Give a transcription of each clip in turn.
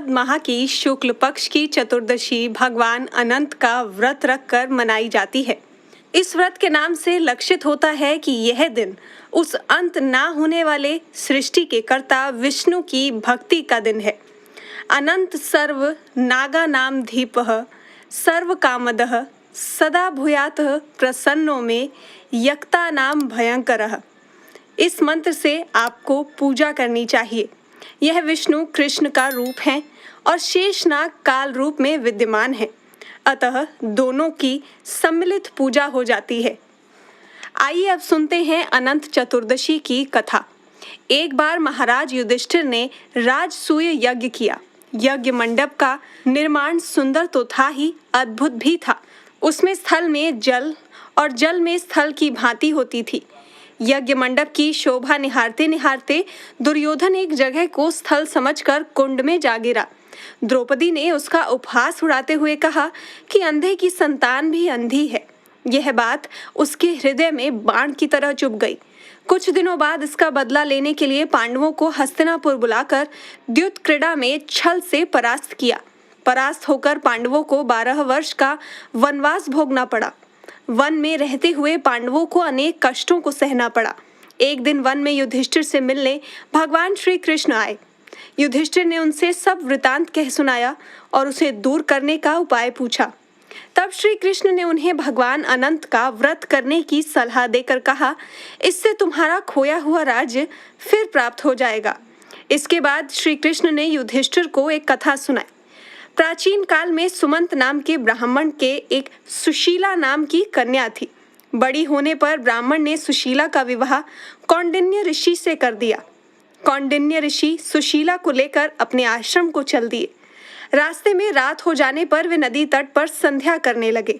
भाद्रपद माह की शुक्ल पक्ष की चतुर्दशी भगवान अनंत का व्रत रखकर मनाई जाती है। इस व्रत के नाम से लक्षित होता है कि यह दिन उस अंत ना होने वाले सृष्टि के कर्ता विष्णु की भक्ति का दिन है। अनंत सर्व नागा नाम धीपः सर्व कामदः सदा भूयात प्रसन्नो में यक्ता नाम भयंकरः। इस मंत्र से आपको पूजा करनी चाहिए। यह विष्णु कृष्ण का रूप है और शेषनाग काल रूप में विद्यमान है, अतः दोनों की सम्मिलित पूजा हो जाती है। आइए अब सुनते हैं अनंत चतुर्दशी की कथा। एक बार महाराज युधिष्ठिर ने राजसूय यज्ञ किया। यज्ञ मंडप का निर्माण सुंदर तो था ही, अद्भुत भी था। उसमें स्थल में जल और जल में स्थल की भांति होती थी। यज्ञ मंडप की शोभा निहारते निहारते दुर्योधन एक जगह को स्थल समझकर कुंड में जा गिरा। द्रौपदी ने उसका उपहास उड़ाते हुए कहा कि अंधे की संतान भी अंधी है। यह बात उसके हृदय में बाण की तरह चुभ गई। कुछ दिनों बाद इसका बदला लेने के लिए पांडवों को हस्तिनापुर बुलाकर द्युत क्रीड़ा में छल से परास्त किया। परास्त होकर पांडवों को 12 वर्ष का वनवास भोगना पड़ा। वन में रहते हुए पांडवों को अनेक कष्टों को सहना पड़ा। एक दिन वन में युधिष्ठिर से मिलने भगवान श्री कृष्ण आए। युधिष्ठिर ने उनसे सब वृतांत कह सुनाया और उसे दूर करने का उपाय पूछा। तब श्री कृष्ण ने उन्हें भगवान अनंत का व्रत करने की सलाह देकर कहा, इससे तुम्हारा खोया हुआ राज्य फिर प्राप्त हो जाएगा। इसके बाद श्री कृष्ण ने युधिष्ठिर को एक कथा सुनाई। प्राचीन काल में सुमंत नाम के ब्राह्मण के एक सुशीला नाम की कन्या थी। बड़ी होने पर ब्राह्मण ने सुशीला का विवाह कौंडिन्य ऋषि से कर दिया। कौंडिन्य ऋषि सुशीला को लेकर अपने आश्रम को चल दिए। रास्ते में रात हो जाने पर वे नदी तट पर संध्या करने लगे।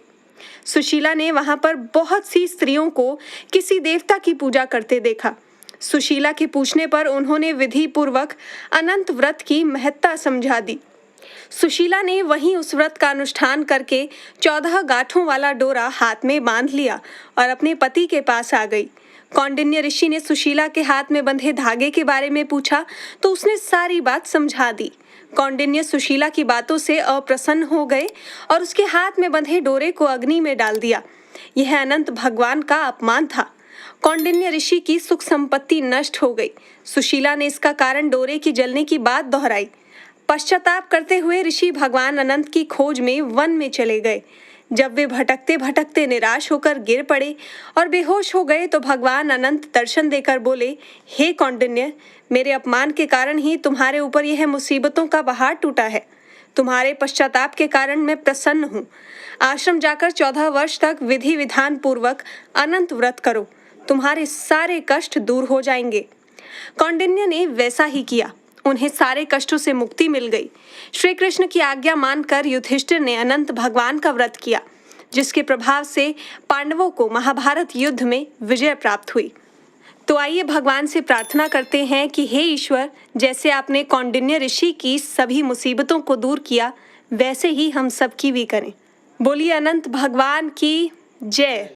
सुशीला ने वहां पर बहुत सी स्त्रियों को किसी देवता की पूजा करते देखा। सुशीला के पूछने पर उन्होंने विधि पूर्वक अनंत व्रत की महत्ता समझा दी। सुशीला ने वहीं उस व्रत का अनुष्ठान करके 14 गांठों वाला डोरा हाथ में बांध लिया और अपने पति के पास आ गई। कौंडिन्य ऋषि ने सुशीला के हाथ में बंधे धागे के बारे में पूछा तो उसने सारी बात समझा दी। कौंडिन्य सुशीला की बातों से अप्रसन्न हो गए और उसके हाथ में बंधे डोरे को अग्नि में डाल दिया। यह अनंत भगवान का अपमान था। कौंडिन्य ऋषि की सुख संपत्ति नष्ट हो गई। सुशीला ने इसका कारण डोरे की जलने की बात दोहराई। पश्चाताप करते हुए ऋषि भगवान अनंत की खोज में वन में चले गए। जब वे भटकते भटकते निराश होकर गिर पड़े और बेहोश हो गए तो भगवान अनंत दर्शन देकर बोले, हे कौंडिन्य, मेरे अपमान के कारण ही तुम्हारे ऊपर यह मुसीबतों का पहाड़ टूटा है। तुम्हारे पश्चाताप के कारण मैं प्रसन्न हूँ। आश्रम जाकर 14 वर्ष तक विधि विधान पूर्वक अनंत व्रत करो, तुम्हारे सारे कष्ट दूर हो जाएंगे। कौंडिन्य ने वैसा ही किया। उन्हें सारे कष्टों से मुक्ति मिल गई। श्री कृष्ण की आज्ञा मानकर युधिष्ठिर ने अनंत भगवान का व्रत किया, जिसके प्रभाव से पांडवों को महाभारत युद्ध में विजय प्राप्त हुई। तो आइए भगवान से प्रार्थना करते हैं कि हे ईश्वर, जैसे आपने कौंडिन्य ऋषि की सभी मुसीबतों को दूर किया, वैसे ही हम सबकी भी करें। बोलिए अनंत भगवान की जय।